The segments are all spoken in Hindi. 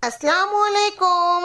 अस्सलामुअलैकुम।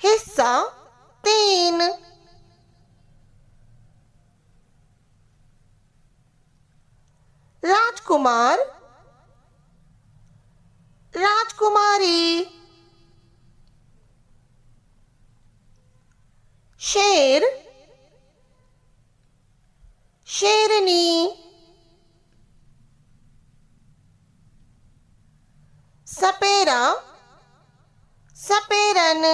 हिस्सा 3। राजकुमार, राजकुमारी। शेर, शेरनी। सपेरा, सपेरन।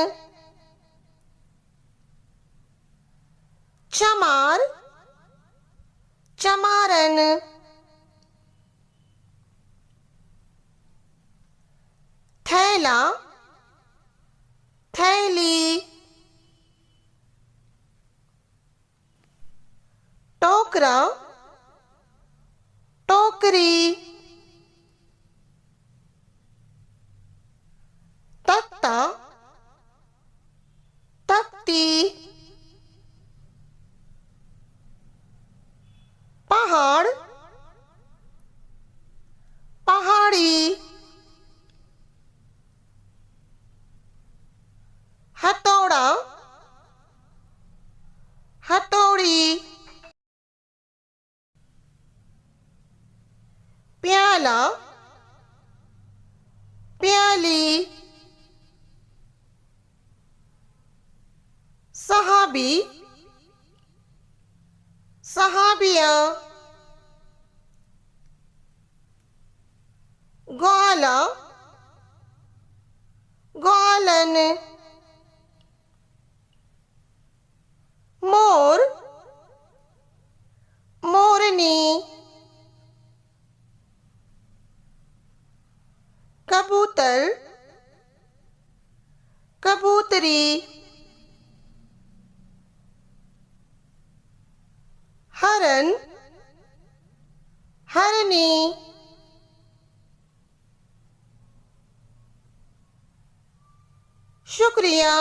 चमार, चमारन। थैला, थैली। टोकरा, टोकरी। तख्ता, तख्ती। पहाड़, पहाड़ी। हथौड़ा, हथौड़ी। प्याला, प्याली। सहाबी, सहाबिया। ग्वाला, ग्वालन। मोर, मोरनी। कबूतर, कबूतरी। हरन, हरनी। शुक्रिया।